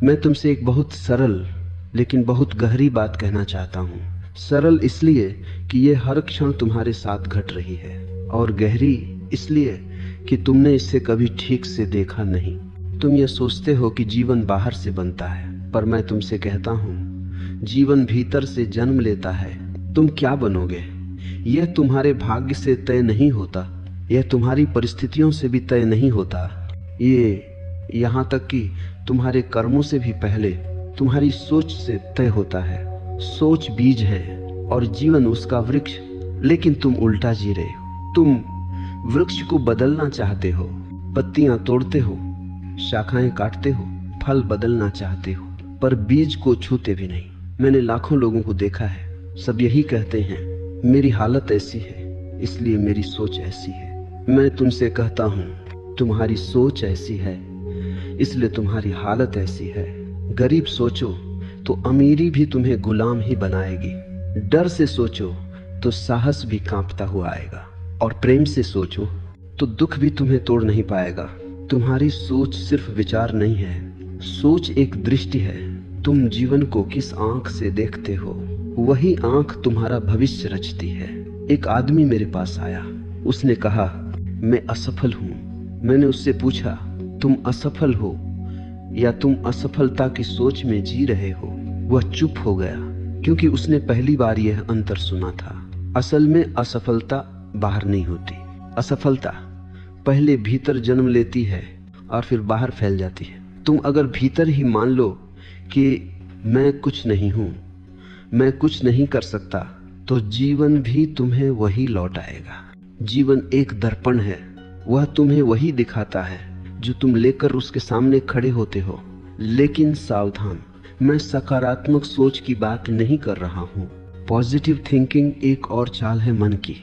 मैं तुमसे एक बहुत सरल लेकिन बहुत गहरी बात कहना चाहता हूँ। सरल इसलिए कि ये हर क्षण तुम्हारे साथ घट रही है, और गहरी इसलिए कि तुमने इसे कभी ठीक से देखा नहीं। तुम ये सोचते हो कि जीवन बाहर से बनता है, पर मैं तुमसे कहता हूँ जीवन भीतर से जन्म लेता है। तुम क्या बनोगे यह तुम्हारे भाग्य से तय नहीं होता, यह तुम्हारी परिस्थितियों से भी तय नहीं होता, ये यहाँ तक कि तुम्हारे कर्मों से भी पहले तुम्हारी सोच से तय होता है। सोच बीज है और जीवन उसका वृक्ष, लेकिन तुम उल्टा जी रहे हो। तुम वृक्ष को बदलना चाहते हो, पत्तियां तोड़ते हो, शाखाएं काटते हो, फल बदलना चाहते हो, पर बीज को छूते भी नहीं। मैंने लाखों लोगों को देखा है, सब यही कहते हैं मेरी हालत ऐसी है इसलिए मेरी सोच ऐसी है। मैं तुमसे कहता हूँ तुम्हारी सोच ऐसी है इसलिए तुम्हारी हालत ऐसी है। गरीब सोचो तो अमीरी भी तुम्हें गुलाम ही बनाएगी। डर से सोचो तो साहस भी कांपता हुआ आएगा, और प्रेम से सोचो तो दुख भी तुम्हें तोड़ नहीं पाएगा। तुम्हारी सोच सिर्फ विचार नहीं है, सोच एक दृष्टि है। तुम जीवन को किस आंख से देखते हो, वही आंख तुम्हारा भविष्य रचती है। एक आदमी मेरे पास आया, उसने कहा मैं असफल हूँ। मैंने उससे पूछा तुम असफल हो या तुम असफलता की सोच में जी रहे हो? वह चुप हो गया, क्योंकि उसने पहली बार यह अंतर सुना था। असल में असफलता बाहर नहीं होती, असफलता पहले भीतर जन्म लेती है और फिर बाहर फैल जाती है। तुम अगर भीतर ही मान लो कि मैं कुछ नहीं हूं, मैं कुछ नहीं कर सकता, तो जीवन भी तुम्हें वही लौट आएगा। जीवन एक दर्पण है, वह तुम्हें वही दिखाता है जो तुम लेकर उसके सामने खड़े होते हो। लेकिन सावधान, मैं सकारात्मक सोच की बात नहीं कर रहा हूँ। पॉजिटिव थिंकिंग एक और चाल है मन की।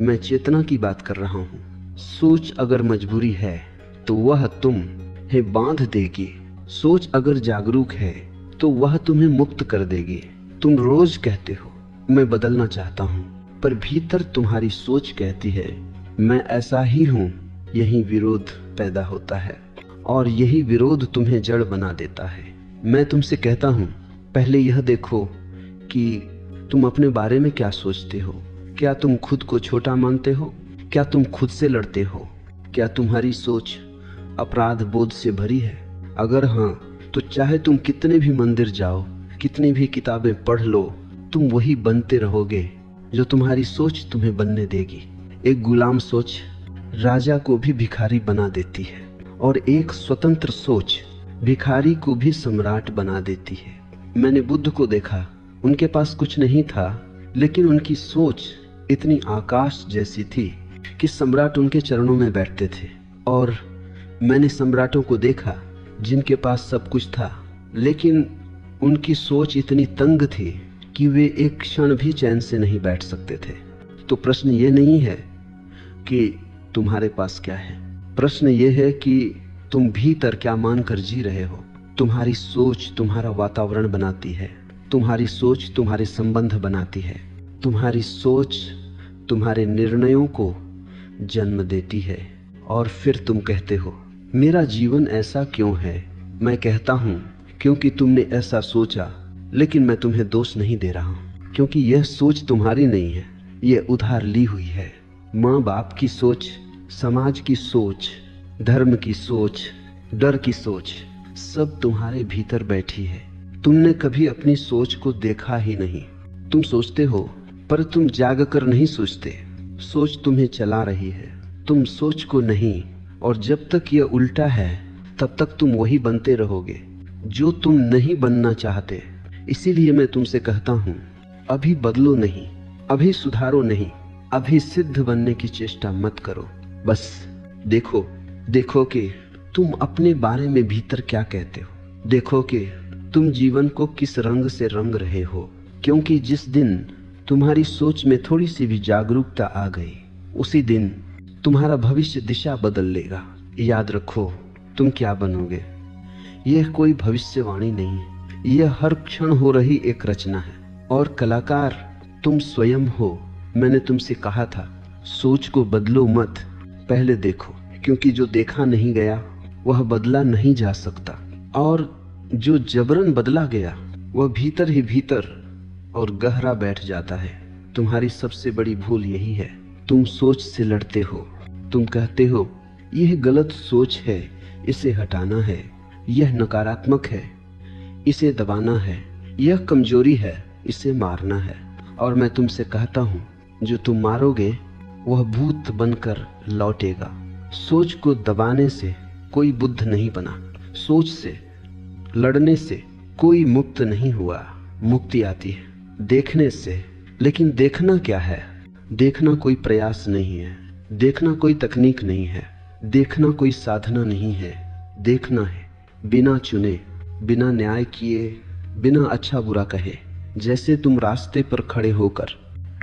मैं चेतना की बात कर रहा हूँ। सोच अगर मजबूरी है तो वह तुम्हें बांध देगी। सोच अगर जागरूक है तो वह तुम्हें मुक्त कर देगी। तुम रोज कहते हो मैं बदलना चाहता हूँ, पर भीतर तुम्हारी सोच कहती है मैं ऐसा ही हूँ। यही विरोध पैदा होता है और यही विरोध तुम्हें जड़ बना देता है। मैं तुमसे कहता हूँ पहले यह देखो कि तुम अपने बारे में क्या सोचते हो। क्या तुम खुद को छोटा मानते हो? क्या तुम खुद से लड़ते हो? क्या तुम्हारी सोच अपराध बोध से भरी है? अगर हाँ, तो चाहे तुम कितने भी मंदिर जाओ, कितनी भी किताबें पढ़ लो, तुम वही बनते रहोगे जो तुम्हारी सोच तुम्हें बनने देगी। एक गुलाम सोच राजा को भी भिखारी बना देती है, और एक स्वतंत्र सोच भिखारी को भी सम्राट बना देती है। मैंने बुद्ध को देखा, उनके पास कुछ नहीं था, लेकिन उनकी सोच इतनी आकाश जैसी थी कि सम्राट उनके चरणों में बैठते थे। और मैंने सम्राटों को देखा जिनके पास सब कुछ था, लेकिन उनकी सोच इतनी तंग थी कि वे एक क्षण भी चैन से नहीं बैठ सकते थे। तो प्रश्न ये नहीं है कि तुम्हारे पास क्या है, प्रश्न ये है कि तुम भीतर क्या मानकर जी रहे हो। तुम्हारी सोच तुम्हारा वातावरण बनाती है, तुम्हारी सोच तुम्हारे संबंध बनाती है, तुम्हारी सोच तुम्हारे निर्णयों को जन्म देती है। और फिर तुम कहते हो मेरा जीवन ऐसा क्यों है? मैं कहता हूँ क्योंकि तुमने ऐसा सोचा। लेकिन मैं तुम्हें दोष नहीं दे रहा हूँ, क्योंकि यह सोच तुम्हारी नहीं है, यह उधार ली हुई है। माँ बाप की सोच, समाज की सोच, धर्म की सोच, डर की सोच, सब तुम्हारे भीतर बैठी है। तुमने कभी अपनी सोच को देखा ही नहीं। तुम सोचते हो पर तुम जाग कर नहीं सोचते। सोच तुम्हें चला रही है, तुम सोच को नहीं। और जब तक यह उल्टा है तब तक तुम वही बनते रहोगे जो तुम नहीं बनना चाहते। इसीलिए मैं तुमसे कहता हूँ अभी बदलो नहीं, अभी सुधारो नहीं, अभी सिद्ध बनने की चेष्टा मत करो। बस देखो कि तुम अपने बारे में भीतर क्या कहते हो। देखो कि तुम जीवन को किस रंग से रंग रहे हो, क्योंकि जिस दिन तुम्हारी सोच में थोड़ी सी भी जागरूकता आ गई, उसी दिन तुम्हारा भविष्य दिशा बदल लेगा। याद रखो तुम क्या बनोगे, यह कोई भविष्यवाणी नहीं है, यह हर क्षण हो रही एक रचना है। और कलाकार तुम स्वयं हो। मैंने तुमसे कहा था सोच को बदलो मत, पहले देखो, क्योंकि जो देखा नहीं गया वह बदला नहीं जा सकता। और जो जबरन बदला गया वह भीतर ही भीतर और गहरा बैठ जाता है। तुम्हारी सबसे बड़ी भूल यही है, तुम सोच से लड़ते हो। तुम कहते हो यह गलत सोच है, इसे हटाना है, यह नकारात्मक है, इसे दबाना है, यह कमजोरी है, इसे मारना है। और मैं तुमसे कहता हूं, जो तुम मारोगे वह भूत बनकर लौटेगा। सोच को दबाने से कोई बुद्ध नहीं बना, सोच से लड़ने से कोई मुक्त नहीं हुआ। मुक्ति आती है देखने से। लेकिन देखना क्या है? देखना कोई प्रयास नहीं है, देखना कोई तकनीक नहीं है, देखना कोई साधना नहीं है। देखना है बिना चुने, बिना न्याय किए, बिना अच्छा बुरा कहे। जैसे तुम रास्ते पर खड़े होकर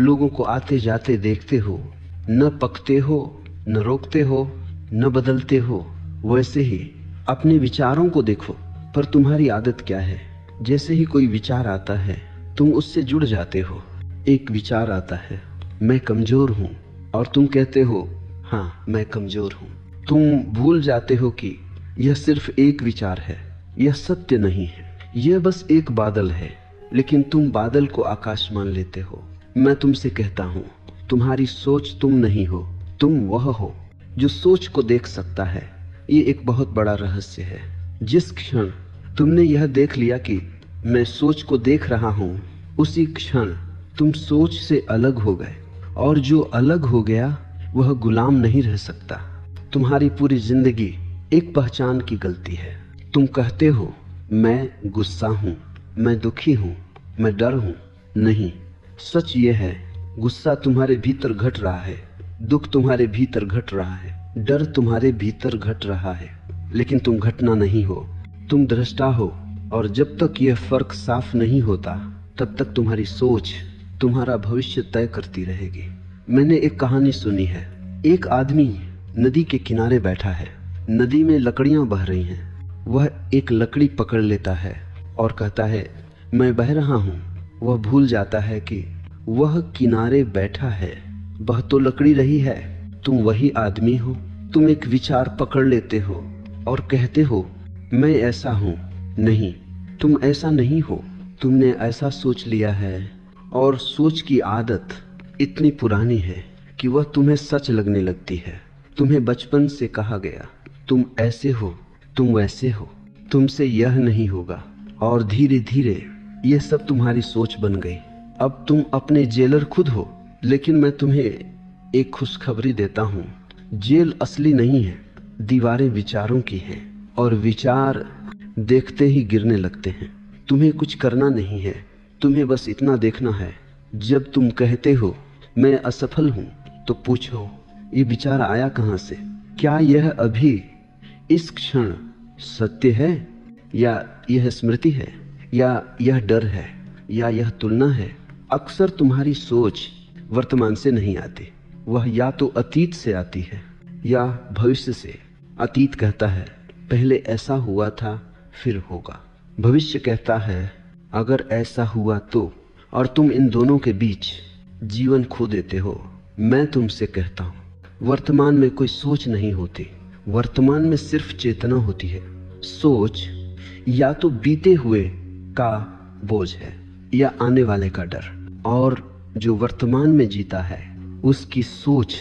लोगों को आते जाते देखते हो, न पकते हो, न रोकते हो, न बदलते हो, वैसे ही अपने विचारों को देखो। पर तुम्हारी आदत क्या है? जैसे ही कोई विचार आता है तुम उससे जुड़ जाते हो। एक विचार आता है, मैं कमजोर हूं, और तुम कहते हो हाँ मैं कमजोर हूं। तुम भूल जाते हो कि यह सिर्फ एक विचार है, यह सत्य नहीं है, यह बस एक बादल है। लेकिन तुम बादल को आकाश मान लेते हो। मैं तुमसे कहता हूं, तुम्हारी सोच तुम नहीं हो, तुम वह हो जो सोच को देख सकता है। ये एक बहुत बड़ा रहस्य है। जिस क्षण तुमने यह देख लिया कि मैं सोच को देख रहा हूं, उसी क्षण तुम सोच से अलग हो गए। और जो अलग हो गया वह गुलाम नहीं रह सकता। तुम्हारी पूरी जिंदगी एक पहचान की गलती है। तुम कहते हो मैं गुस्सा हूं, मैं दुखी हूं, मैं डर हूं। नहीं, सच यह है गुस्सा तुम्हारे भीतर घट रहा है, दुख तुम्हारे भीतर घट रहा है, डर तुम्हारे भीतर घट रहा है। लेकिन तुम घटना नहीं हो, तुम दृष्टा हो। और जब तक यह फर्क साफ नहीं होता तब तक तुम्हारी सोच तुम्हारा भविष्य तय करती रहेगी। मैंने एक कहानी सुनी है। एक आदमी नदी के किनारे बैठा है, नदी में लकड़ियां बह रही हैं। वह एक लकड़ी पकड़ लेता है और कहता है मैं बह रहा हूं। वह भूल जाता है कि वह किनारे बैठा है, बह तो लकड़ी रही है। तुम वही आदमी हो। तुम एक विचार पकड़ लेते हो और कहते हो मैं ऐसा हूं। नहीं, तुम ऐसा नहीं हो, तुमने ऐसा सोच लिया है। और सोच की आदत इतनी पुरानी है कि वह तुम्हें सच लगने लगती है। तुम्हें बचपन से कहा गया तुम ऐसे हो, तुम वैसे हो, तुमसे यह नहीं होगा। और धीरे धीरे यह सब तुम्हारी सोच बन गई। अब तुम अपने जेलर खुद हो। लेकिन मैं तुम्हें एक खुशखबरी देता हूँ, जेल असली नहीं है, दीवारें विचारों की हैं। और विचार देखते ही गिरने लगते हैं। तुम्हें कुछ करना नहीं है, तुम्हें बस इतना देखना है। जब तुम कहते हो मैं असफल हूं, तो पूछो ये विचार आया कहां से? क्या यह अभी इस क्षण सत्य है, या यह स्मृति है, या यह डर है, या यह तुलना है? अक्सर तुम्हारी सोच वर्तमान से नहीं आती, वह या तो अतीत से आती है या भविष्य से। अतीत कहता है पहले ऐसा हुआ था, फिर होगा। भविष्य कहता है अगर ऐसा हुआ तो। और तुम इन दोनों के बीच जीवन खो देते हो। मैं तुमसे कहता हूं वर्तमान में कोई सोच नहीं होती, वर्तमान में सिर्फ चेतना होती है। सोच या तो बीते हुए का बोझ है या आने वाले का डर। और जो वर्तमान में जीता है उसकी सोच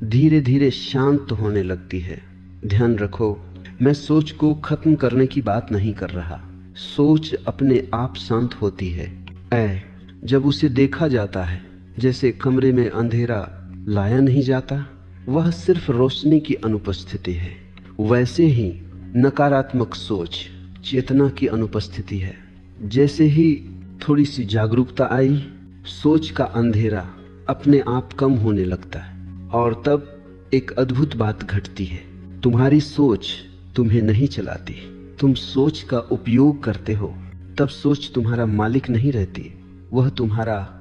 धीरे धीरे शांत होने लगती है। ध्यान रखो, मैं सोच को खत्म करने की बात नहीं कर रहा। सोच अपने आप शांत होती है जब उसे देखा जाता है। जैसे कमरे में अंधेरा लाया नहीं जाता, वह सिर्फ रोशनी की अनुपस्थिति है। वैसे ही नकारात्मक सोच चेतना की अनुपस्थिति है। जैसे ही थोड़ी सी जागरूकता आई, सोच का अंधेरा अपने आप कम होने लगता है। और तब एक अद्भुत बात घटती है। तुम्हारी सोच तुम्हें नहीं चलाती, तुम सोच का उपयोग करते हो। तब सोच तुम्हारा मालिक नहीं रहती, वह तुम्हारा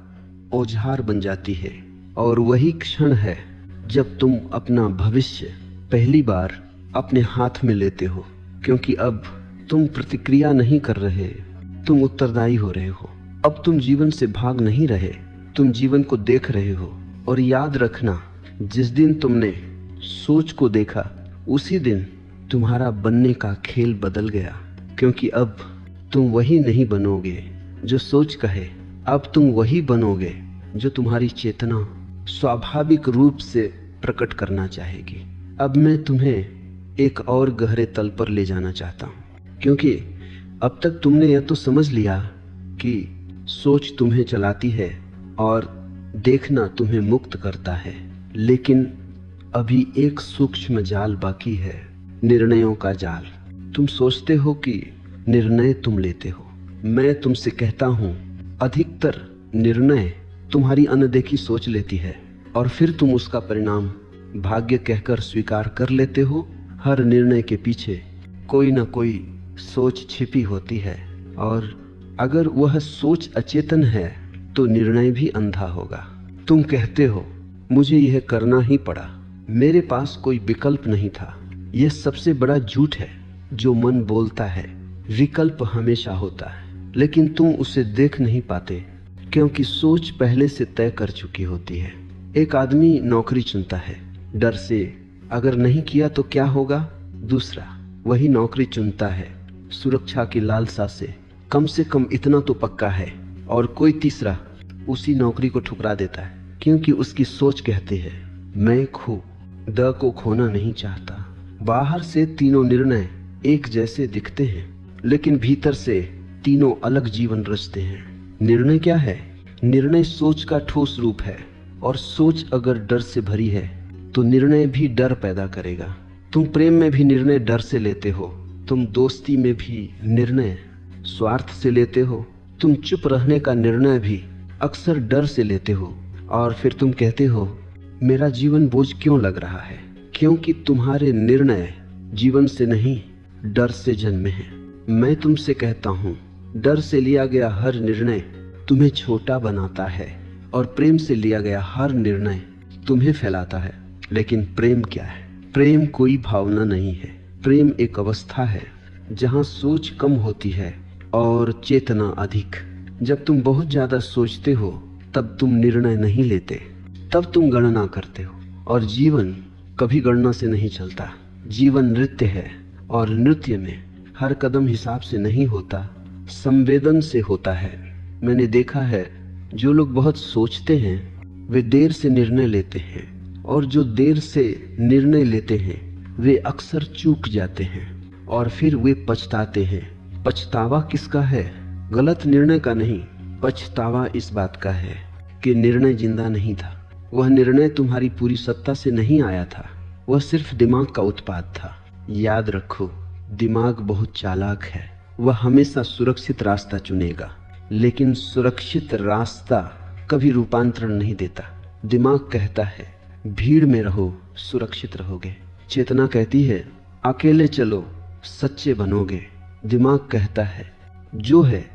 औजार बन जाती है। और वही क्षण है जब तुम अपना भविष्य पहली बार अपने हाथ में लेते हो। क्योंकि अब तुम प्रतिक्रिया नहीं कर रहे, तुम उत्तरदायी हो रहे हो। अब तुम जीवन से भाग नहीं रहे, तुम जीवन को देख रहे हो। और याद रखना, जिस दिन तुमने सोच को देखा उसी दिन तुम्हारा बनने का खेल बदल गया। क्योंकि अब तुम वही नहीं बनोगे जो सोच कहे, अब तुम वही बनोगे जो तुम्हारी चेतना स्वाभाविक रूप से प्रकट करना चाहेगी। अब मैं तुम्हें एक और गहरे तल पर ले जाना चाहता हूं, क्योंकि अब तक तुमने यह तो समझ लिया कि सोच तुम्हें चलाती है और देखना तुम्हें मुक्त करता है, लेकिन अभी एक सूक्ष्म जाल बाकी है, निर्णयों का जाल। तुम सोचते हो कि निर्णय तुम लेते हो। मैं तुमसे कहता हूं, अधिकतर निर्णय तुम्हारी अनदेखी सोच लेती है और फिर तुम उसका परिणाम भाग्य कहकर स्वीकार कर लेते हो। हर निर्णय के पीछे कोई ना कोई सोच छिपी होती है, और अगर वह सोच अचेतन है तो निर्णय भी अंधा होगा। तुम कहते हो, मुझे यह करना ही पड़ा, मेरे पास कोई विकल्प नहीं था। यह सबसे बड़ा झूठ है जो मन बोलता है। विकल्प हमेशा होता है, लेकिन तुम उसे देख नहीं पाते क्योंकि सोच पहले से तय कर चुकी होती है। एक आदमी नौकरी चुनता है डर से, अगर नहीं किया तो क्या होगा। दूसरा वही नौकरी चुनता है सुरक्षा की लालसा से, कम कम इतना तो पक्का है। और कोई तीसरा उसी नौकरी को ठुकरा देता है क्योंकि उसकी सोच कहती है, मैं द को खोना नहीं चाहता। बाहर से तीनों निर्णय एक जैसे दिखते हैं, लेकिन भीतर से तीनों अलग जीवन रचते हैं। निर्णय क्या है? निर्णय सोच का ठोस रूप है, और सोच अगर डर से भरी है तो निर्णय भी डर पैदा करेगा। तुम प्रेम में भी निर्णय डर से लेते हो, तुम दोस्ती में भी निर्णय स्वार्थ से लेते हो, तुम चुप रहने का निर्णय भी अक्सर डर से लेते हो, और फिर तुम कहते हो, मेरा जीवन बोझ क्यों लग रहा है? क्योंकि तुम्हारे निर्णय जीवन से नहीं, डर से जन्मे हैं। मैं तुमसे कहता हूँ, डर से लिया गया हर निर्णय तुम्हें छोटा बनाता है, और प्रेम से लिया गया हर निर्णय तुम्हें फैलाता है। लेकिन प्रेम क्या है? प्रेम कोई भावना नहीं है। प्रेम एक अवस्था है जहाँ सोच कम होती है और चेतना अधिक। जब तुम बहुत ज्यादा सोचते हो तब तुम निर्णय नहीं लेते, तब तुम गणना करते हो। और जीवन कभी गणना से नहीं चलता। जीवन नृत्य है, और नृत्य में हर कदम हिसाब से नहीं होता, संवेदन से होता है। मैंने देखा है, जो लोग बहुत सोचते हैं वे देर से निर्णय लेते हैं, और जो देर से निर्णय लेते हैं वे अक्सर चूक जाते हैं, और फिर वे पछताते हैं। पछतावा किसका है? गलत निर्णय का नहीं। पछतावा इस बात का है कि निर्णय जिंदा नहीं था। वह निर्णय तुम्हारी पूरी सत्ता से नहीं आया था, वह सिर्फ दिमाग का उत्पाद था। याद रखो, दिमाग बहुत चालाक है। वह हमेशा सुरक्षित रास्ता चुनेगा, लेकिन सुरक्षित रास्ता कभी रूपांतरण नहीं देता। दिमाग कहता है, भीड़ में रहो, सुरक्षित रहोगे। चेतना कहती है, अकेले चलो, सच्चे बनोगे। दिमाग कहता है, जो है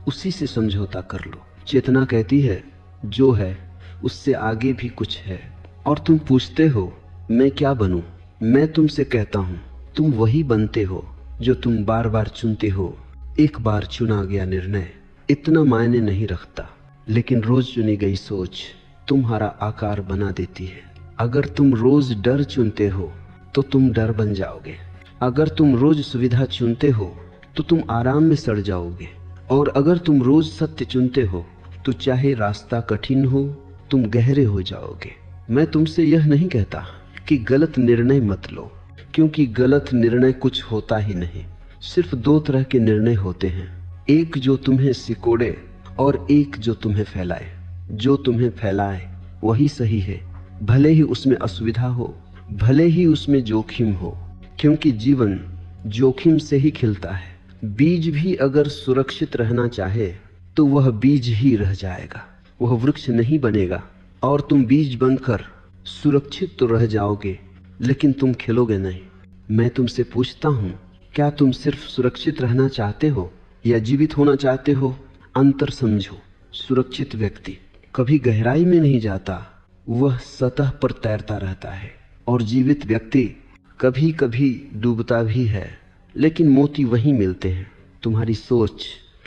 उसी से समझौता कर लो। चेतना कहती है, जो है उससे आगे भी कुछ है। और तुम पूछते हो, मैं क्या बनूं? मैं तुमसे कहता हूं, तुम वही बनते हो जो तुम बार बार चुनते हो। एक बार चुना गया निर्णय इतना मायने नहीं रखता, लेकिन रोज चुनी गई सोच तुम्हारा आकार बना देती है। अगर तुम रोज डर चुनते हो तो तुम डर बन जाओगे। अगर तुम रोज सुविधा चुनते हो तो तुम आराम में सड़ जाओगे। और अगर तुम रोज सत्य चुनते हो तो चाहे रास्ता कठिन हो, तुम गहरे हो जाओगे। मैं तुमसे यह नहीं कहता कि गलत निर्णय मत लो, क्योंकि गलत निर्णय कुछ होता ही नहीं। सिर्फ दो तरह के निर्णय होते हैं, एक जो तुम्हें सिकोड़े और एक जो तुम्हें फैलाए। जो तुम्हें फैलाए वही सही है, भले ही उसमें असुविधा हो, भले ही उसमें जोखिम हो, क्योंकि जीवन जोखिम से ही खिलता है। बीज भी अगर सुरक्षित रहना चाहे तो वह बीज ही रह जाएगा, वह वृक्ष नहीं बनेगा। और तुम बीज बनकर सुरक्षित तो रह जाओगे, लेकिन तुम खिलोगे नहीं। मैं तुमसे पूछता हूँ, क्या तुम सिर्फ सुरक्षित रहना चाहते हो या जीवित होना चाहते हो? अंतर समझो। सुरक्षित व्यक्ति कभी गहराई में नहीं जाता, वह सतह पर तैरता रहता है। और जीवित व्यक्ति कभी कभी डूबता भी है, लेकिन मोती वहीं मिलते हैं। तुम्हारी सोच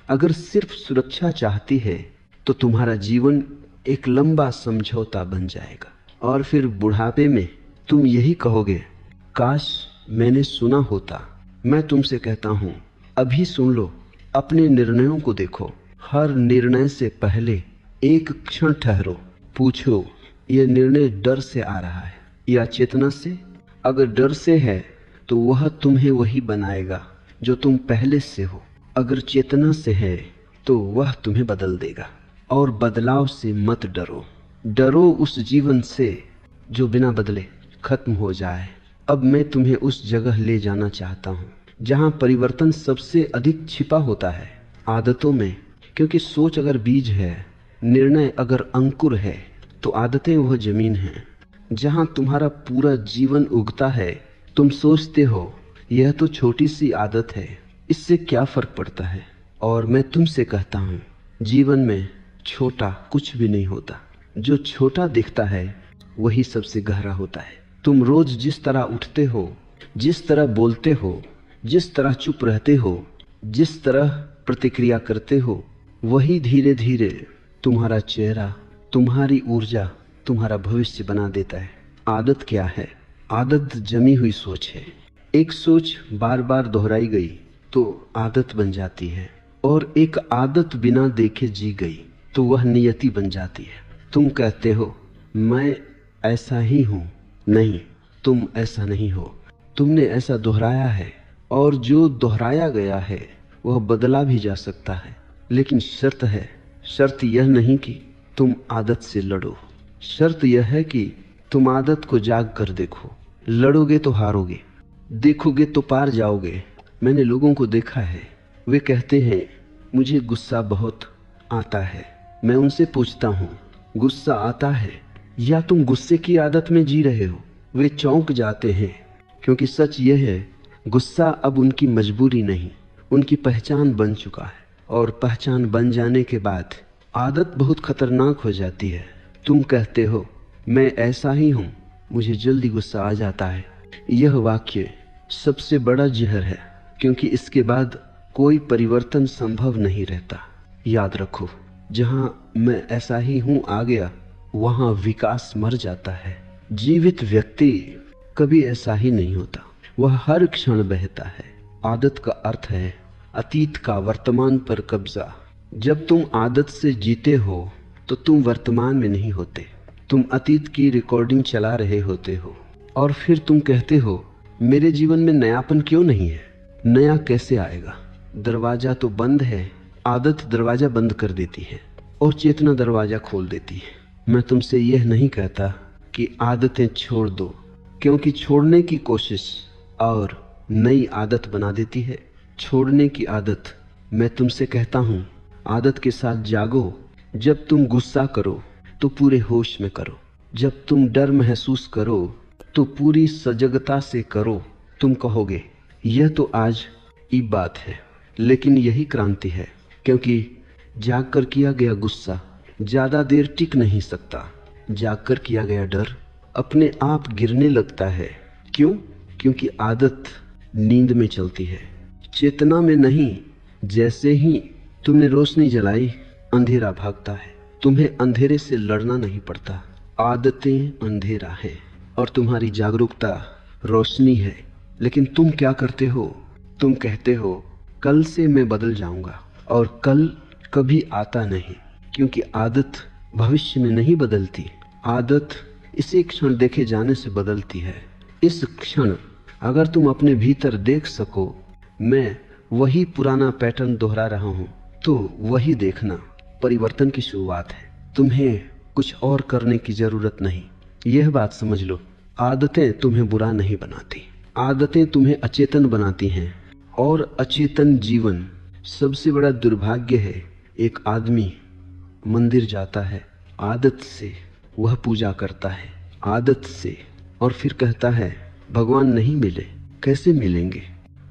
अगर सिर्फ सुरक्षा चाहती है तो तुम्हारा जीवन एक लंबा समझौता बन जाएगा, और फिर बुढ़ापे में तुम यही कहोगे, काश मैंने सुना होता। मैं तुमसे कहता हूँ, अभी सुन लो, अपने निर्णयों को देखो। हर निर्णय से पहले एक क्षण ठहरो, पूछो यह निर्णय डर से आ रहा है या चेतना से? अगर डर से है तो वह तुम्हें वही बनाएगा जो तुम पहले से हो। अगर चेतना से है तो वह तुम्हें बदल देगा। और बदलाव से मत डरो, डरो उस जीवन से जो बिना बदले खत्म हो जाए। अब मैं तुम्हें उस जगह ले जाना चाहता हूँ जहाँ परिवर्तन सबसे अधिक छिपा होता है, आदतों में। क्योंकि सोच अगर बीज है, निर्णय अगर अंकुर है, तो आदतें वह जमीन है जहाँ तुम्हारा पूरा जीवन उगता है। तुम सोचते हो यह तो छोटी सी आदत है, इससे क्या फर्क पड़ता है? और मैं तुमसे कहता हूँ, जीवन में छोटा कुछ भी नहीं होता। जो छोटा दिखता है वही सबसे गहरा होता है। तुम रोज जिस तरह उठते हो, जिस तरह बोलते हो, जिस तरह चुप रहते हो, जिस तरह प्रतिक्रिया करते हो, वही धीरे धीरे तुम्हारा चेहरा, तुम्हारी ऊर्जा, तुम्हारा भविष्य बना देता है। आदत क्या है? आदत जमी हुई सोच है। एक सोच बार बार दोहराई गई तो आदत बन जाती है, और एक आदत बिना देखे जी गई तो वह नियति बन जाती है। तुम कहते हो मैं ऐसा ही हूं। नहीं, तुम ऐसा नहीं हो। तुमने ऐसा दोहराया है, और जो दोहराया गया है वह बदला भी जा सकता है। लेकिन शर्त है, शर्त यह नहीं कि तुम आदत से लड़ो, शर्त यह है कि तुम आदत को जाग कर देखो। लड़ोगे तो हारोगे, देखोगे तो पार जाओगे। मैंने लोगों को देखा है, वे कहते हैं मुझे गुस्सा बहुत आता है। मैं उनसे पूछता हूँ, गुस्सा आता है या तुम गुस्से की आदत में जी रहे हो? वे चौंक जाते हैं, क्योंकि सच यह है, गुस्सा अब उनकी मजबूरी नहीं, उनकी पहचान बन चुका है। और पहचान बन जाने के बाद आदत बहुत खतरनाक हो जाती है। तुम कहते हो मैं ऐसा ही हूँ, मुझे जल्दी गुस्सा आ जाता है। यह वाक्य सबसे बड़ा जहर है, क्योंकि इसके बाद कोई परिवर्तन संभव नहीं रहता। याद रखो, जहाँ मैं ऐसा ही हूँ आ गया, वहाँ विकास मर जाता है। जीवित व्यक्ति कभी ऐसा ही नहीं होता, वह हर क्षण बहता है। आदत का अर्थ है अतीत का वर्तमान पर कब्जा। जब तुम आदत से जीते हो तो तुम वर्तमान में नहीं होते, तुम अतीत की रिकॉर्डिंग चला रहे होते हो। और फिर तुम कहते हो मेरे जीवन में नयापन क्यों नहीं है? नया कैसे आएगा? दरवाजा तो बंद है। आदत दरवाजा बंद कर देती है और चेतना दरवाजा खोल देती है। मैं तुमसे यह नहीं कहता कि आदतें छोड़ दो, क्योंकि छोड़ने की कोशिश और नई आदत बना देती है। छोड़ने की आदत, मैं तुमसे कहता हूँ, आदत के साथ जागो। जब तुम गुस्सा करो तो पूरे होश में करो, जब तुम डर महसूस करो तो पूरी सजगता से करो। तुम कहोगे यह तो आज की बात है, लेकिन यही क्रांति है, क्योंकि जागकर किया गया गुस्सा ज्यादा देर टिक नहीं सकता। जागकर किया गया डर अपने आप गिरने लगता है। क्यों? क्योंकि आदत नींद में चलती है, चेतना में नहीं। जैसे ही तुमने रोशनी जलाई, अंधेरा भागता है। तुम्हें अंधेरे से लड़ना नहीं पड़ता। आदतें अंधेरा है और तुम्हारी जागरूकता रोशनी है। लेकिन तुम क्या करते हो? तुम कहते हो कल से मैं बदल जाऊंगा, और कल कभी आता नहीं, क्योंकि आदत भविष्य में नहीं बदलती। आदत इसी क्षण देखे जाने से बदलती है। इस क्षण अगर तुम अपने भीतर देख सको मैं वही पुराना पैटर्न दोहरा रहा हूँ, तो वही देखना परिवर्तन की शुरुआत है। तुम्हें कुछ और करने की जरूरत नहीं। यह बात समझ लो, आदतें तुम्हें बुरा नहीं बनाती, आदतें तुम्हें अचेतन बनाती हैं। और अचेतन जीवन सबसे बड़ा दुर्भाग्य है। एक आदमी मंदिर जाता है, आदत से वह पूजा करता है, आदत से, और फिर कहता है भगवान नहीं मिले। कैसे मिलेंगे?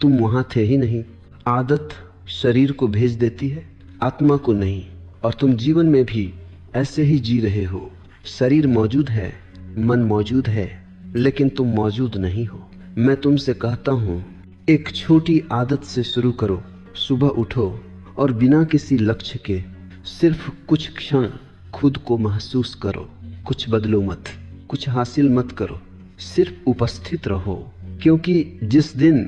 तुम वहां थे ही नहीं। आदत शरीर को भेज देती है, आत्मा को नहीं। और तुम जीवन में भी ऐसे ही जी रहे हो। शरीर मौजूद है, मन मौजूद है, लेकिन तुम मौजूद नहीं हो। मैं तुमसे कहता हूँ, एक छोटी आदत से शुरू करो। सुबह उठो और बिना किसी लक्ष्य के सिर्फ कुछ क्षण खुद को महसूस करो। कुछ बदलो मत, कुछ हासिल मत करो, सिर्फ उपस्थित रहो। क्योंकि जिस दिन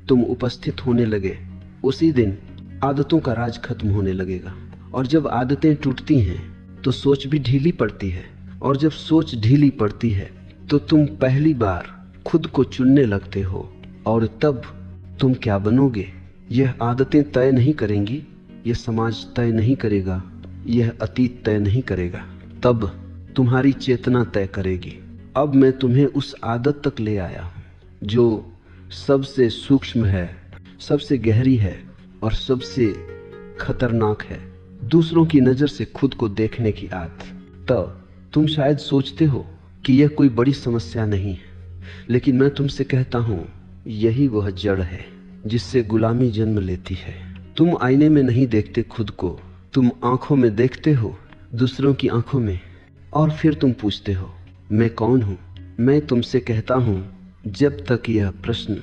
तुम उपस्थित होने लगे, उसी दिन आदतों का राज खत्म होने लगेगा। और जब आदतें टूटती हैं तो सोच भी ढीली पड़ती है, और जब सोच ढीली पड़ती है तो तुम पहली बार खुद को चुनने लगते हो। और तब तुम क्या बनोगे यह आदतें तय नहीं करेंगी, यह समाज तय नहीं करेगा, यह अतीत तय नहीं करेगा, तब तुम्हारी चेतना तय करेगी। अब मैं तुम्हें उस आदत तक ले आया हूं जो सबसे सूक्ष्म है, सबसे गहरी है और सबसे खतरनाक है, दूसरों की नजर से खुद को देखने की आदत। तो तुम शायद सोचते हो कि यह कोई बड़ी समस्या नहीं है, लेकिन मैं तुमसे कहता हूं यही वह जड़ है जिससे गुलामी जन्म लेती है। तुम आईने में नहीं देखते खुद को, तुम आंखों में देखते हो, दूसरों की आंखों में, और फिर तुम पूछते हो मैं कौन हूं। मैं तुमसे कहता हूं जब तक यह प्रश्न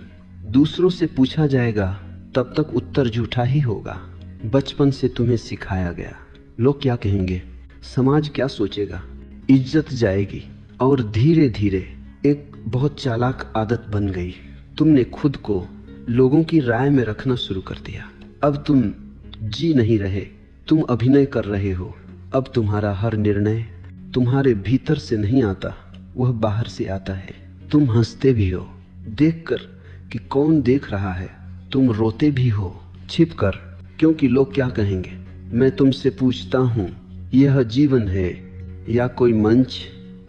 दूसरों से पूछा जाएगा तब तक उत्तर झूठा ही होगा। बचपन से तुम्हें सिखाया गया, लोग क्या कहेंगे, समाज क्या सोचेगा, इज्जत जाएगी, और धीरे धीरे एक बहुत चालाक आदत बन गई। तुमने खुद को लोगों की राय में रखना शुरू कर दिया। अब तुम जी नहीं रहे, तुम अभिनय कर रहे हो। अब तुम्हारा हर निर्णय तुम्हारे भीतर से नहीं आता, वह बाहर से आता है। तुम हंसते भी हो देखकर कि कौन देख रहा है, तुम रोते भी हो छिपकर क्योंकि लोग क्या कहेंगे। मैं तुमसे पूछता हूं यह जीवन है या कोई मंच,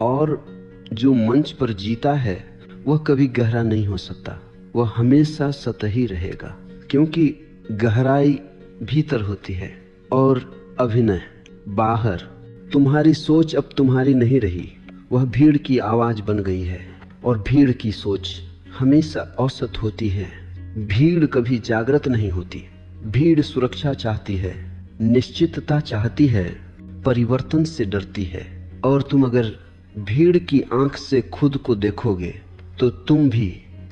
और जो मंच पर जीता है वह कभी गहरा नहीं हो सकता, वह हमेशा सतही रहेगा, क्योंकि गहराई भीतर होती है और अभिनय बाहर। तुम्हारी सोच अब तुम्हारी नहीं रही, वह भीड़ की आवाज बन गई है, और भीड़ की सोच हमेशा औसत होती है। भीड़ कभी जागृत नहीं होती। भीड़ सुरक्षा चाहती है, निश्चितता चाहती है, परिवर्तन से डरती है। और तुम अगर भीड़ की आंख से खुद को देखोगे तो तुम भी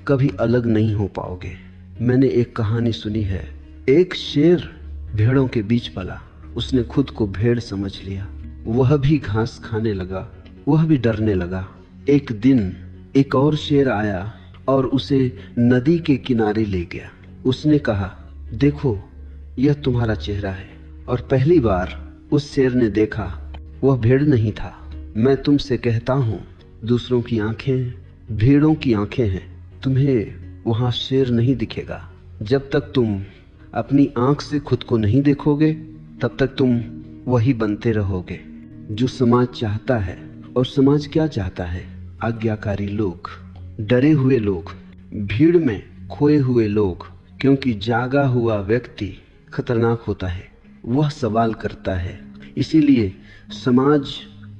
कभी अलग नहीं हो पाओगे। मैंने एक कहानी सुनी है, एक शेर भेड़ों के बीच पला, उसने खुद को भेड़ समझ लिया, वह भी घास खाने लगा, वह भी डरने लगा। एक दिन एक और शेर आया और उसे नदी के किनारे ले गया। उसने कहा देखो यह तुम्हारा चेहरा है, और पहली बार उस शेर ने देखा वह भेड़ नहीं था। मैं तुमसे कहता हूँ दूसरों की आंखें भेड़ों की आंखें हैं, तुम्हें वहां शेर नहीं दिखेगा। जब तक तुम अपनी आंख से खुद को नहीं देखोगे तब तक तुम वही बनते रहोगे जो समाज चाहता है। और समाज क्या चाहता है, आज्ञाकारी लोग, डरे हुए लोग, भीड़ में खोए हुए लोग, क्योंकि जागा हुआ व्यक्ति खतरनाक होता है, वह सवाल करता है। इसीलिए समाज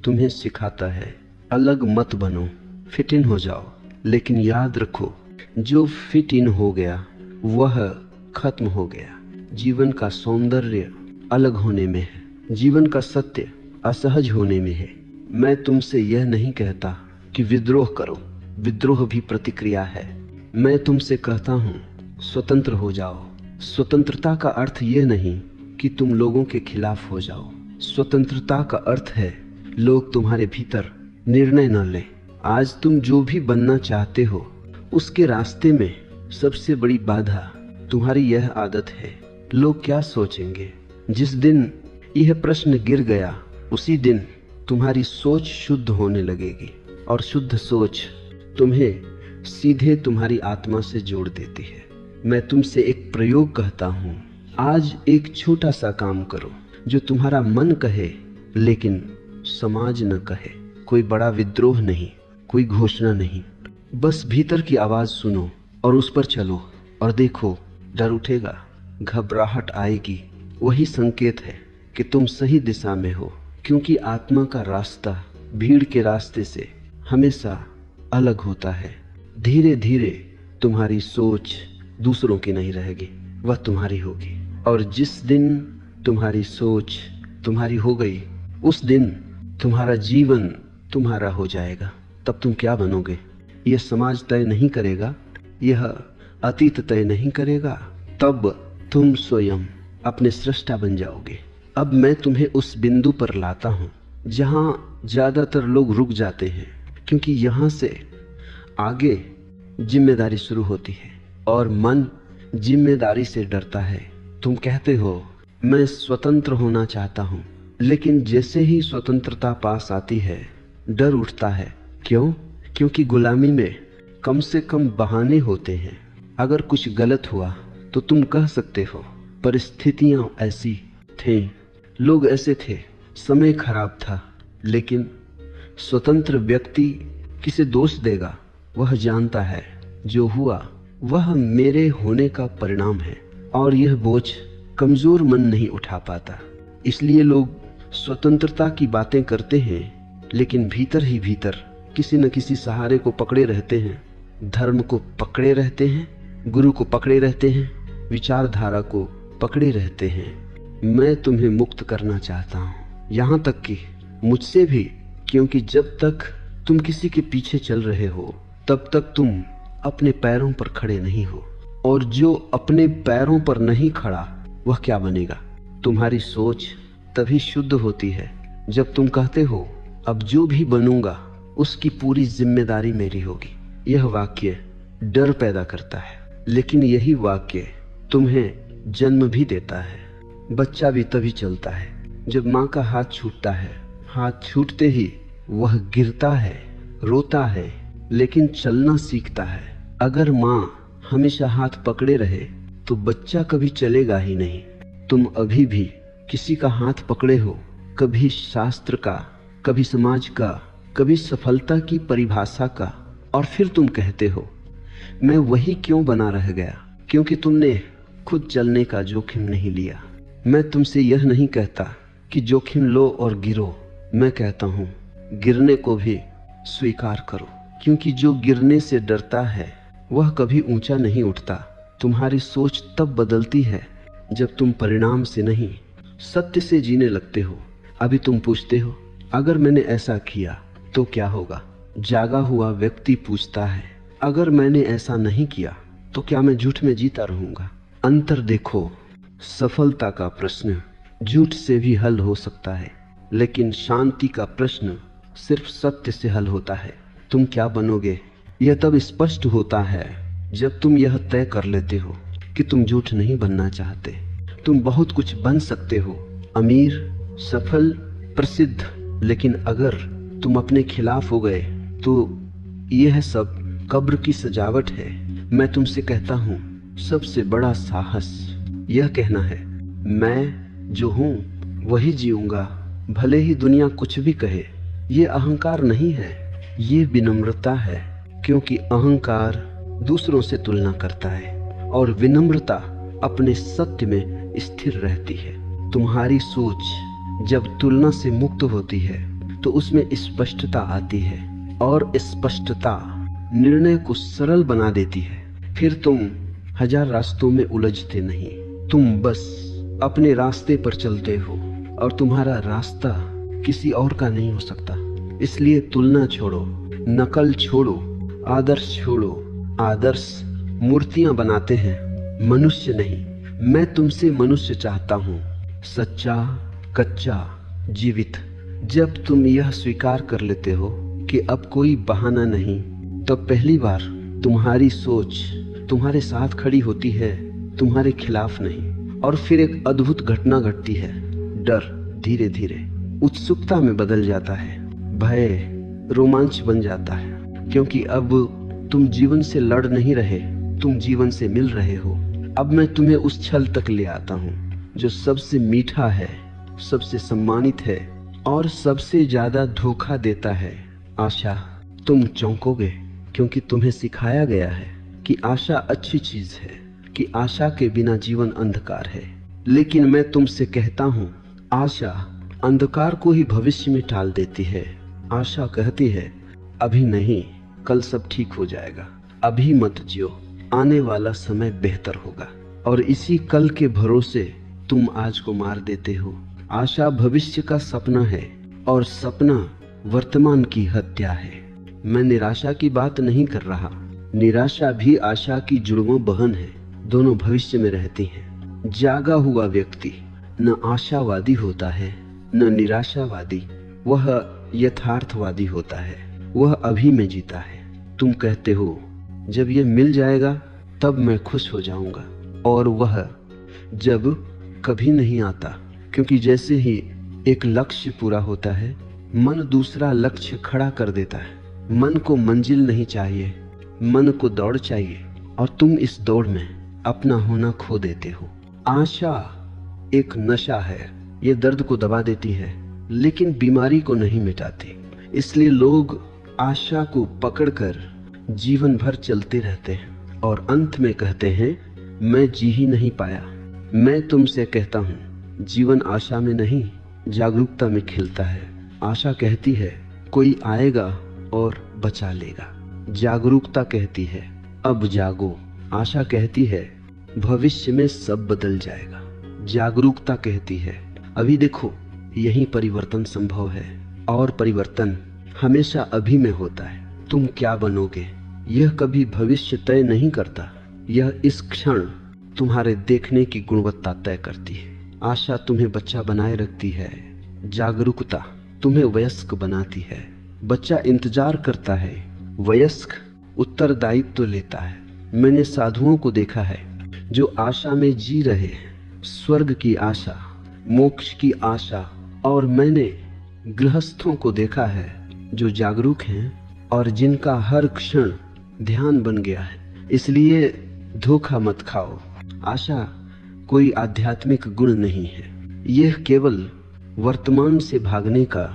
तुम्हें सिखाता है अलग मत बनो, फिट इन हो जाओ। लेकिन याद रखो जो फिट इन हो गया वह खत्म हो गया। जीवन का सौंदर्य अलग होने में है, जीवन का सत्य असहज होने में है। मैं तुमसे यह नहीं कहता कि विद्रोह करो, विद्रोह भी प्रतिक्रिया है। मैं तुमसे कहता हूँ स्वतंत्र हो जाओ। स्वतंत्रता का अर्थ यह नहीं कि तुम लोगों के खिलाफ हो जाओ। स्वतंत्रता का अर्थ है लोग तुम्हारे भीतर निर्णय न लें। आज तुम जो भी बनना चाहते हो उसके रास्ते में सबसे बड़ी बाधा तुम्हारी यह आदत है, लोग क्या सोचेंगे। जिस दिन यह प्रश्न गिर गया उसी दिन तुम्हारी सोच शुद्ध होने लगेगी, और शुद्ध सोच तुम्हें सीधे तुम्हारी आत्मा से जोड़ देती है। मैं तुमसे एक प्रयोग कहता हूँ, आज एक छोटा सा काम करो जो तुम्हारा मन कहे लेकिन समाज न कहे। कोई बड़ा विद्रोह नहीं, कोई घोषणा नहीं, बस भीतर की आवाज सुनो और उस पर चलो, और देखो डर उठेगा, घबराहट आएगी, वही संकेत है कि तुम सही दिशा में हो। क्योंकि आत्मा का रास्ता भीड़ के रास्ते से हमेशा अलग होता है। धीरे धीरे तुम्हारी सोच दूसरों की नहीं रहेगी, वह तुम्हारी होगी। और जिस दिन तुम्हारी सोच तुम्हारी हो गई उस दिन तुम्हारा जीवन तुम्हारा हो जाएगा। तब तुम क्या बनोगे यह समाज तय नहीं करेगा, यह अतीत तय नहीं करेगा, तब तुम स्वयं अपने सृष्टा बन जाओगे। अब मैं तुम्हें उस बिंदु पर लाता हूं जहां ज्यादातर लोग रुक जाते हैं, क्योंकि यहां से आगे जिम्मेदारी शुरू होती है और मन जिम्मेदारी से डरता है। तुम कहते हो मैं स्वतंत्र होना चाहता हूं, लेकिन जैसे ही स्वतंत्रता पास आती है डर उठता है। क्यों? क्योंकि गुलामी में कम से कम बहाने होते हैं। अगर कुछ गलत हुआ तो तुम कह सकते हो परिस्थितियां ऐसी थी, लोग ऐसे थे, समय खराब था। लेकिन स्वतंत्र व्यक्ति किसे दोष देगा? वह जानता है जो हुआ वह मेरे होने का परिणाम है, और यह बोझ कमजोर मन नहीं उठा पाता। इसलिए लोग स्वतंत्रता की बातें करते हैं, लेकिन भीतर ही भीतर किसी न किसी सहारे को पकड़े रहते हैं। धर्म को पकड़े रहते हैं, गुरु को पकड़े रहते हैं, विचारधारा को पकड़े रहते हैं। मैं तुम्हें मुक्त करना चाहता हूँ, यहाँ तक कि मुझसे भी, क्योंकि जब तक तुम किसी के पीछे चल रहे हो तब तक तुम अपने पैरों पर खड़े नहीं हो, और जो अपने पैरों पर नहीं खड़ा वह क्या बनेगा? तुम्हारी सोच तभी शुद्ध होती है जब तुम कहते हो अब जो भी बनूंगा उसकी पूरी जिम्मेदारी मेरी होगी। यह वाक्य डर पैदा करता है, लेकिन यही वाक्य तुम्हें जन्म भी देता है। बच्चा भी तभी चलता है जब माँ का हाथ छूटता है। हाथ छूटते ही वह गिरता है, रोता है, लेकिन चलना सीखता है। अगर माँ हमेशा हाथ पकड़े रहे तो बच्चा कभी चलेगा ही नहीं। तुम अभी भी किसी का हाथ पकड़े हो, कभी शास्त्र का, कभी समाज का, कभी सफलता की परिभाषा का, और फिर तुम कहते हो मैं वही क्यों बना रह गया? क्योंकि तुमने खुद चलने का जोखिम नहीं लिया। मैं तुमसे यह नहीं कहता कि जोखिम लो और गिरो, मैं कहता हूँ गिरने को भी स्वीकार करो, क्योंकि जो गिरने से डरता है वह कभी ऊंचा नहीं उठता। तुम्हारी सोच तब बदलती है जब तुम परिणाम से नहीं, सत्य से जीने लगते हो। अभी तुम पूछते हो अगर मैंने ऐसा किया तो क्या होगा? जागा हुआ व्यक्ति पूछता है अगर मैंने ऐसा नहीं किया तो क्या मैं झूठ में जीता रहूंगा? अंतर देखो, सफलता का प्रश्न झूठ से भी हल हो सकता है, लेकिन शांति का प्रश्न सिर्फ सत्य से हल होता है। तुम क्या बनोगे यह तब स्पष्ट होता है जब तुम यह तय कर लेते हो कि तुम झूठ नहीं बनना चाहते। तुम बहुत कुछ बन सकते हो, अमीर, सफल, प्रसिद्ध, लेकिन अगर तुम अपने खिलाफ हो गए तो यह सब कब्र की सजावट है। मैं तुमसे कहता हूँ सबसे बड़ा साहस यह कहना है मैं जो हूँ वही जीऊंगा, भले ही दुनिया कुछ भी कहे। ये अहंकार नहीं है, ये विनम्रता है, क्योंकि अहंकार दूसरों से तुलना करता है और विनम्रता अपने सत्य में स्थिर रहती है। तुम्हारी सोच जब तुलना से मुक्त होती है तो उसमें स्पष्टता आती है, और स्पष्टता निर्णय को सरल बना देती है। फिर तुम हजार रास्तों में उलझते नहीं, तुम बस अपने रास्ते पर चलते हो, और तुम्हारा रास्ता किसी और का नहीं हो सकता। इसलिए तुलना छोड़ो, नकल छोड़ो, आदर्श छोड़ो। आदर्श मूर्तियां बनाते हैं, मनुष्य नहीं। मैं तुमसे मनुष्य चाहता हूँ, सच्चा, कच्चा, जीवित। जब तुम यह स्वीकार कर लेते हो कि अब कोई बहाना नहीं, तब पहली बार तुम्हारी सोच तुम्हारे साथ खड़ी होती है, तुम्हारे खिलाफ नहीं। और फिर एक अद्भुत घटना घटती है। डर धीरे धीरे उत्सुकता में बदल जाता है, भय रोमांच बन जाता है, क्योंकि अब तुम जीवन से लड़ नहीं रहे, तुम जीवन से मिल रहे हो। अब मैं तुम्हें उस क्षण तक ले आता हूँ जो सबसे मीठा है, सबसे सम्मानित है और सबसे ज्यादा धोखा देता है, आशा। तुम चौंकोगे क्योंकि तुम्हें सिखाया गया है कि आशा अच्छी चीज है, कि आशा के बिना जीवन अंधकार है। लेकिन मैं तुमसे कहता हूँ आशा अंधकार को ही भविष्य में टाल देती है। आशा कहती है अभी नहीं, कल सब ठीक हो जाएगा, अभी मत जियो, आने वाला समय बेहतर होगा। और इसी कल के भरोसे तुम आज को मार देते हो। आशा भविष्य का सपना है और सपना वर्तमान की हत्या है। मैं निराशा की बात नहीं कर रहा, निराशा भी आशा की जुड़वां बहन है, दोनों भविष्य में रहती हैं। जागा हुआ व्यक्ति न आशावादी होता है न निराशावादी, वह यथार्थवादी होता है, वह अभी में जीता है। तुम कहते हो जब ये मिल जाएगा तब मैं खुश हो जाऊंगा, और वह जब कभी नहीं आता, क्योंकि जैसे ही एक लक्ष्य पूरा होता है मन दूसरा लक्ष्य खड़ा कर देता है। मन को मंजिल नहीं चाहिए, मन को दौड़ चाहिए, और तुम इस दौड़ में अपना होना खो देते हो। आशा एक नशा है, ये दर्द को दबा देती है लेकिन बीमारी को नहीं मिटाती। इसलिए लोग आशा को पकड़कर जीवन भर चलते रहते हैं और अंत में कहते हैं मैं जी ही नहीं पाया। मैं तुमसे कहता हूँ जीवन आशा में नहीं जागरूकता में खिलता है। आशा कहती है कोई आएगा और बचा लेगा। जागरूकता कहती है अब जागो। आशा कहती है भविष्य में सब बदल जाएगा। जागरूकता कहती है अभी देखो यही परिवर्तन संभव है, और परिवर्तन हमेशा अभी में होता है। तुम क्या बनोगे यह कभी भविष्य तय नहीं करता, यह इस क्षण तुम्हारे देखने की गुणवत्ता तय करती है। आशा तुम्हें बच्चा बनाए रखती है, जागरूकता तुम्हें वयस्क बनाती है। बच्चा इंतजार करता है, वयस्क उत्तरदायित्व लेता है। मैंने साधुओं को देखा है जो आशा में जी रहे हैं, स्वर्ग की आशा, मोक्ष की आशा, और मैंने गृहस्थों को देखा है जो जागरूक हैं और जिनका हर क्षण ध्यान बन गया है। इसलिए धोखा मत खाओ। आशा कोई आध्यात्मिक गुण नहीं है, यह केवल वर्तमान से भागने का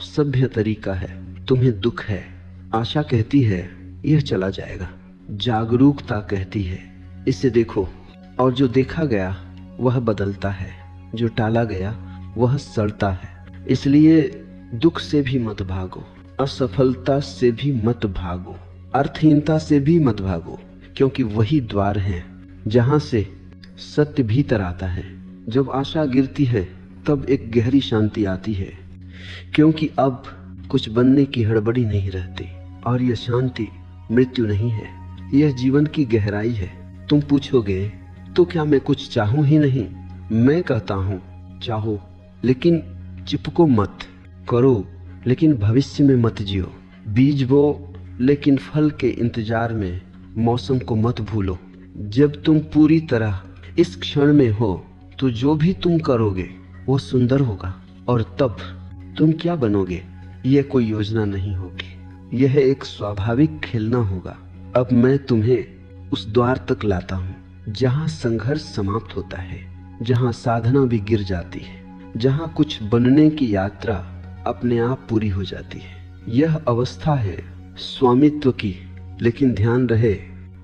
सभ्य तरीका है। तुम्हें दुख है, आशा कहती है यह चला जाएगा। जागरूकता कहती है इसे देखो, और जो देखा गया वह बदलता है, जो टाला गया वह सड़ता है। इसलिए दुख से भी मत भागो, असफलता से भी मत भागो, अर्थहीनता से भी मत भागो, क्योंकि वही द्वार है जहां से सत्य भीतर आता है। जब आशा गिरती है तब एक गहरी शांति आती है, क्योंकि अब कुछ बनने की हड़बड़ी नहीं रहती, और यह शांति मृत्यु नहीं है, यह जीवन की गहराई है। तुम पूछोगे तो क्या मैं कुछ चाहूं ही नहीं? मैं कहता हूं चाहो, लेकिन चिपको मत। करो लेकिन भविष्य में मत जियो। बीज बो लेकिन फल के इंतजार में मौसम को मत भूलो। जब तुम पूरी तरह इस क्षण में हो तो जो भी तुम करोगे वो सुंदर होगा, और तब तुम क्या बनोगे यह कोई योजना नहीं होगी, यह एक स्वाभाविक खिलना होगा। अब मैं तुम्हें उस द्वार तक लाता हूँ जहाँ संघर्ष समाप्त होता है, जहाँ साधना भी गिर जाती है, जहाँ कुछ बनने की यात्रा अपने आप पूरी हो जाती है। यह अवस्था है स्वामित्व की, लेकिन ध्यान रहे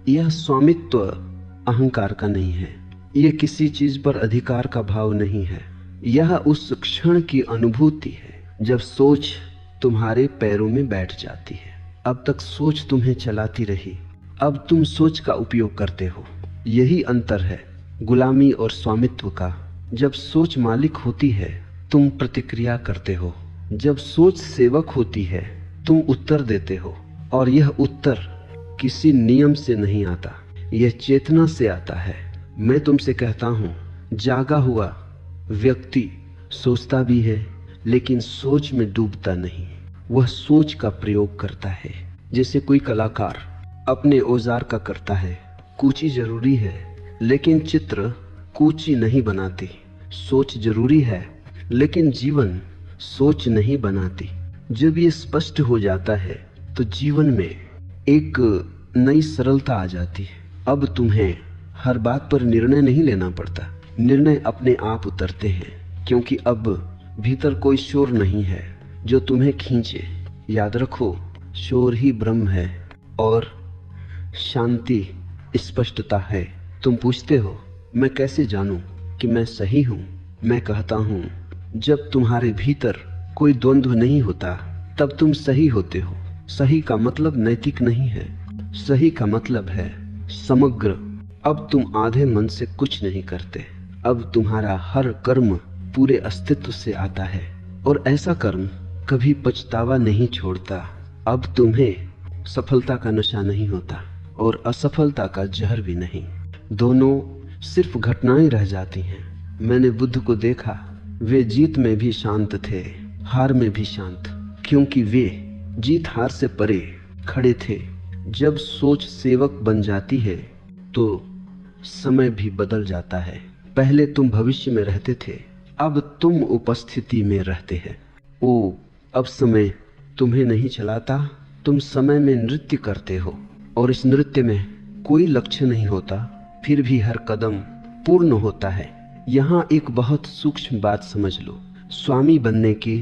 यह स्वामित्व अहंकार का नहीं है, यह किसी चीज पर अधिकार का भाव नहीं है। यह उस क्षण की अनुभूति है जब सोच तुम्हारे पैरों में बैठ जाती है। अब तक सोच तुम्हें चलाती रही, अब तुम सोच का उपयोग करते हो। यही अंतर है गुलामी और स्वामित्व का। जब सोच मालिक होती है तुम प्रतिक्रिया करते हो, जब सोच सेवक होती है तुम उत्तर देते हो, और यह उत्तर किसी नियम से नहीं आता, यह चेतना से आता है। मैं तुमसे कहता हूँ जागा हुआ व्यक्ति सोचता भी है लेकिन सोच में डूबता नहीं, वह सोच का प्रयोग करता है। जैसे कोई कलाकार अपने औजार का करता है। कूची जरूरी है लेकिन चित्र कूची नहीं बनाती। सोच जरूरी है लेकिन जीवन सोच नहीं बनाती। जब ये स्पष्ट हो जाता है तो जीवन में एक नई सरलता आ जाती है। अब तुम्हें हर बात पर निर्णय नहीं लेना पड़ता, निर्णय अपने आप उतरते हैं, क्योंकि अब भीतर कोई शोर नहीं है जो तुम्हें खींचे। याद रखो शोर ही ब्रह्म है और शांति स्पष्टता है। तुम पूछते हो मैं कैसे जानूं कि मैं सही हूं? मैं कहता हूं जब तुम्हारे भीतर कोई द्वंद्व नहीं होता तब तुम सही होते हो। सही का मतलब नैतिक नहीं है, सही का मतलब है समग्र। अब तुम आधे मन से कुछ नहीं करते, अब तुम्हारा हर कर्म पूरे अस्तित्व से आता है, और ऐसा कर्म कभी पछतावा नहीं छोड़ता। अब तुम्हें सफलता का नशा नहीं होता और असफलता का जहर भी नहीं, दोनों सिर्फ घटनाएं रह जाती हैं। मैंने बुद्ध को देखा, वे जीत में भी शांत थे, हार में भी शांत, क्योंकि वे जीत हार से परे खड़े थे। जब सोच सेवक बन जाती है तो समय भी बदल जाता है। पहले तुम भविष्य में रहते थे, अब तुम उपस्थिति में रहते हैं। ओ, अब समय तुम्हें नहीं चलाता, तुम समय में नृत्य करते हो और इस नृत्य में कोई लक्ष्य नहीं होता, फिर भी हर कदम पूर्ण होता है। यहाँ एक बहुत सूक्ष्म बात समझ लो, स्वामी बनने की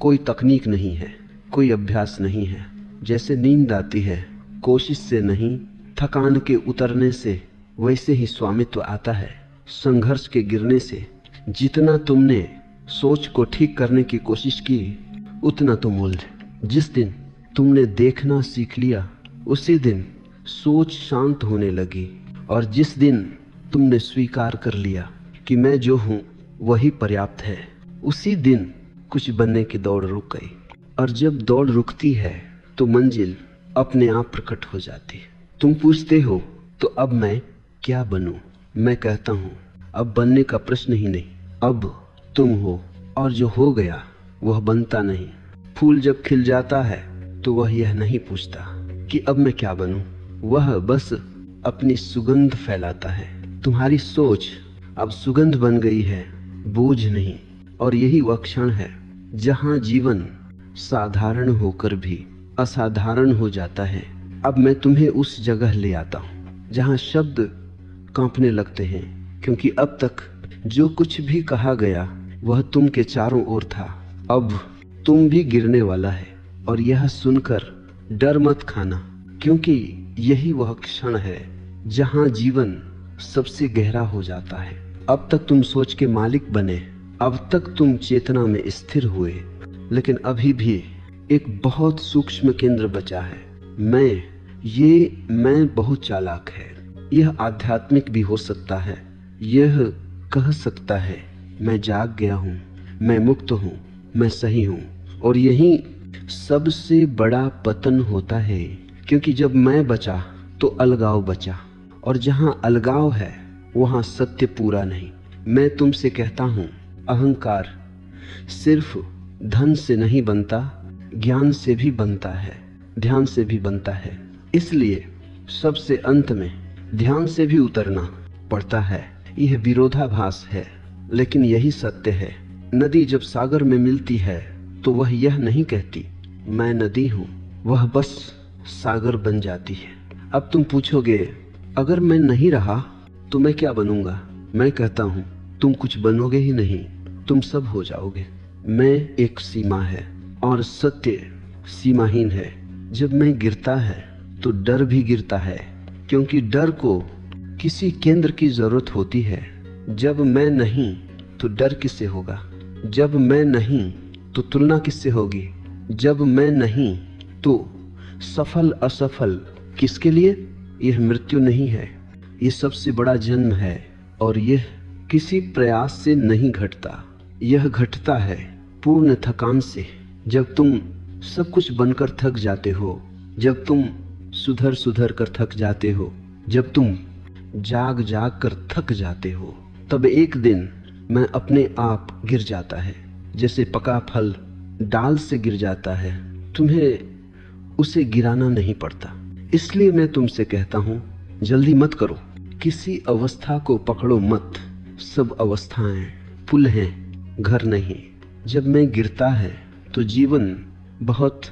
कोई तकनीक नहीं है, कोई अभ्यास नहीं है। जैसे नींद आती है कोशिश से नहीं, थकान के उतरने से, वैसे ही स्वामित्व आता है संघर्ष के गिरने से। जितना तुमने सोच को ठीक करने की कोशिश की उतना तुम उलझे। जिस दिन तुमने देखना सीख लिया उसी दिन सोच शांत होने लगी, और जिस दिन तुमने स्वीकार कर लिया कि मैं जो हूं वही पर्याप्त है, उसी दिन कुछ बनने की दौड़ रुक गई। और जब दौड़ रुकती है तो मंजिल अपने आप प्रकट हो जाती है। तुम पूछते हो तो अब मैं क्या बनूं? मैं कहता हूं अब बनने का प्रश्न ही नहीं, अब तुम हो, और जो हो गया वह बनता नहीं। फूल जब खिल जाता है तो वह यह नहीं पूछता कि अब मैं क्या बनूं, वह बस अपनी सुगंध फैलाता है। तुम्हारी सोच अब सुगंध बन गई है, बोझ नहीं। और यही वह क्षण है जहां जीवन साधारण होकर भी असाधारण हो जाता है। अब मैं तुम्हें उस जगह ले आता हूं जहां शब्द कांपने लगते हैं, क्योंकि अब तक जो कुछ भी कहा गया वह तुम के चारों ओर था। अब तुम भी गिरने वाला है, और यह सुनकर डर मत खाना, क्योंकि यही वह क्षण है जहां जीवन सबसे गहरा हो जाता है। अब तक तुम सोच के मालिक बने, अब तक तुम चेतना में स्थिर हुए, लेकिन अभी भी एक बहुत सूक्ष्म केंद्र बचा है। मैं बहुत चालाक है। यह आध्यात्मिक भी हो सकता है। यह कह सकता है मैं जाग गया हूँ, मैं मुक्त हूँ, मैं सही हूँ। और यही सबसे बड़ा पतन होता है, क्योंकि जब मैं बचा तो अलगाव बचा, और जहाँ अलगाव है वहाँ सत्य पूरा नहीं। मैं तुमसे कहता हूँ अहंकार सिर्फ धन से नहीं बनता, ज्ञान से भी बनता है, ध्यान से भी बनता है। इसलिए सबसे अंत में ध्यान से भी उतरना पड़ता है। यह विरोधाभास है, लेकिन यही सत्य है। नदी जब सागर में मिलती है तो वह यह नहीं कहती मैं नदी हूँ, वह बस सागर बन जाती है। अब तुम पूछोगे अगर मैं नहीं रहा तो मैं क्या बनूंगा? मैं कहता हूँ तुम कुछ बनोगे ही नहीं, तुम सब हो जाओगे। मैं एक सीमा है और सत्य सीमाहीन है। जब मैं गिरता है तो डर भी गिरता है, क्योंकि डर को किसी केंद्र की जरूरत होती है। जब मैं नहीं तो डर किससे होगा? जब मैं नहीं तो तुलना किससे होगी? जब मैं नहीं तो सफल असफल किसके लिए? यह मृत्यु नहीं है, यह सबसे बड़ा जन्म है, और यह किसी प्रयास से नहीं घटता। यह घटता है पूर्ण थकान से। जब तुम सब कुछ बनकर थक जाते हो, जब तुम सुधर सुधर कर थक जाते हो, जब तुम जाग जाग कर थक जाते हो, तब एक दिन मैं अपने आप गिर जाता है, जैसे पका फल डाल से गिर जाता है। तुम्हें उसे गिराना नहीं पड़ता। इसलिए मैं तुमसे कहता हूँ जल्दी मत करो, किसी अवस्था को पकड़ो मत। सब अवस्थाएं पुल हैं, घर नहीं। जब मैं गिरता है तो जीवन बहुत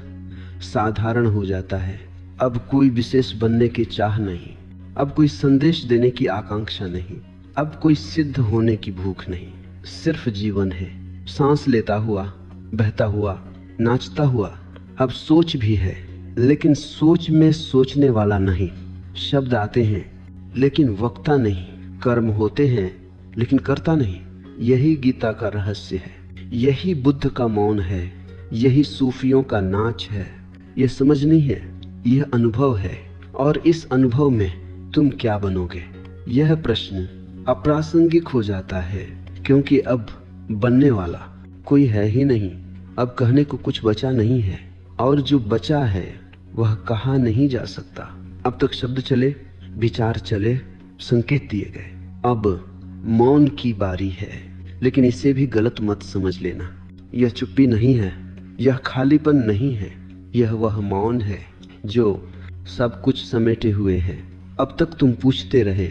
साधारण हो जाता है। अब कोई विशेष बनने की चाह नहीं, अब कोई संदेश देने की आकांक्षा नहीं, अब कोई सिद्ध होने की भूख नहीं। सिर्फ जीवन है, सांस लेता हुआ, बहता हुआ, नाचता हुआ। अब सोच भी है, लेकिन सोच में सोचने वाला नहीं। शब्द आते हैं लेकिन वक्ता नहीं, कर्म होते हैं लेकिन करता नहीं। यही गीता का रहस्य है, यही बुद्ध का मौन है, यही सूफियों का नाच है। यह समझ नहीं है, यह अनुभव है। और इस अनुभव में तुम क्या बनोगे, यह प्रश्न अप्रासंगिक हो जाता है, क्योंकि अब बनने वाला कोई है ही नहीं। अब कहने को कुछ बचा नहीं है, और जो बचा है वह कहा नहीं जा सकता। अब तक शब्द चले, विचार चले, संकेत दिए गए। अब मौन की बारी है, लेकिन इसे भी गलत मत समझ लेना। यह चुप्पी नहीं है, यह खालीपन नहीं है, यह वह मौन है जो सब कुछ समेटे हुए है। अब तक तुम पूछते रहे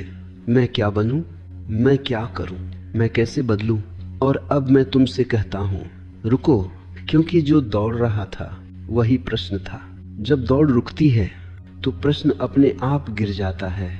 मैं क्या बनूं, मैं क्या करूं, मैं कैसे बदलूं। और अब मैं तुमसे कहता हूं, रुको, क्योंकि जो दौड़ रहा था वही प्रश्न था। जब दौड़ रुकती है तो प्रश्न अपने आप गिर जाता है।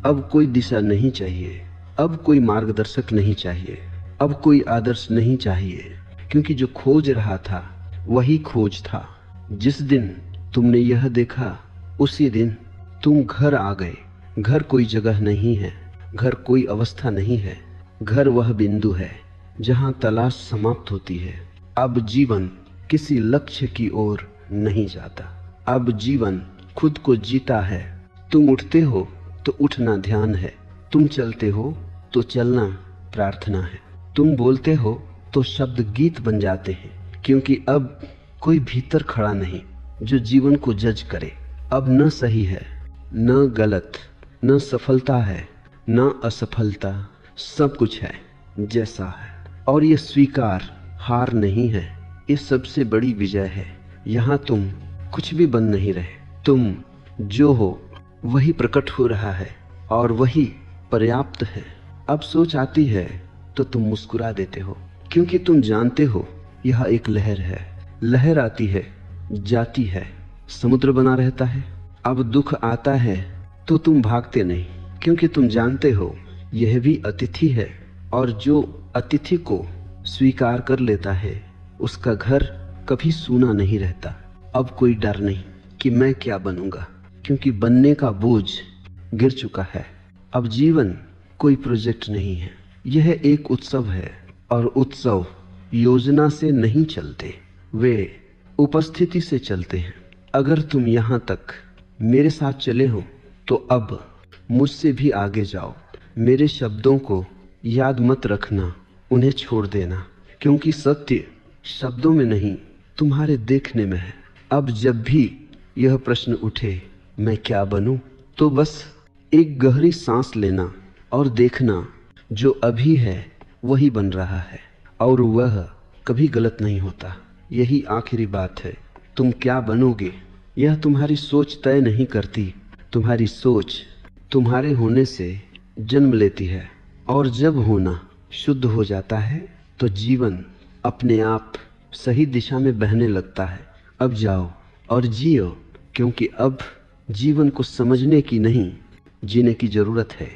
अब कोई दिशा नहीं चाहिए, अब कोई मार्गदर्शक नहीं चाहिए, अब कोई आदर्श नहीं चाहिए, क्योंकि जो खोज रहा था वही खोज था। जिस दिन तुमने यह देखा उसी दिन तुम घर आ गए। घर कोई जगह नहीं है, घर कोई अवस्था नहीं है, घर वह बिंदु है जहां तलाश समाप्त होती है। अब जीवन किसी लक्ष्य की ओर नहीं जाता, अब जीवन खुद को जीता है। तुम उठते हो तो उठना ध्यान है, तुम चलते हो तो चलना प्रार्थना है, तुम बोलते हो तो शब्द गीत बन जाते हैं, क्योंकि अब कोई भीतर खड़ा नहीं जो जीवन को जज करे। अब न सही है न गलत, न सफलता है न असफलता, सब कुछ है जैसा है। और ये स्वीकार हार नहीं है, ये सबसे बड़ी विजय है। यहाँ तुम कुछ भी बन नहीं रहे, तुम जो हो वही प्रकट हो रहा है और वही पर्याप्त है। अब सोच आती है तो तुम मुस्कुरा देते हो, क्योंकि तुम जानते हो यह एक लहर है। लहर आती है जाती है, समुद्र बना रहता है। अब दुख आता है तो तुम भागते नहीं, क्योंकि तुम जानते हो यह भी अतिथि है, और जो अतिथि को स्वीकार कर लेता है उसका घर कभी सूना नहीं रहता। अब कोई डर नहीं कि मैं क्या बनूंगा, क्योंकि बनने का बोझ गिर चुका है। अब जीवन कोई प्रोजेक्ट नहीं है, यह एक उत्सव है, और उत्सव योजना से नहीं चलते, वे उपस्थिति से चलते हैं। अगर तुम यहाँ तक मेरे साथ चले हो तो अब मुझसे भी आगे जाओ। मेरे शब्दों को याद मत रखना, उन्हें छोड़ देना, क्योंकि सत्य शब्दों में नहीं तुम्हारे देखने में है। अब जब भी यह प्रश्न उठे मैं क्या बनूं, तो बस एक गहरी सांस लेना और देखना जो अभी है वही बन रहा है, और वह कभी गलत नहीं होता। यही आखिरी बात है। तुम क्या बनोगे यह तुम्हारी सोच तय नहीं करती, तुम्हारी सोच तुम्हारे होने से जन्म लेती है, और जब होना शुद्ध हो जाता है तो जीवन अपने आप सही दिशा में बहने लगता है। अब जाओ और जियो, क्योंकि अब जीवन को समझने की नहीं जीने की जरूरत है।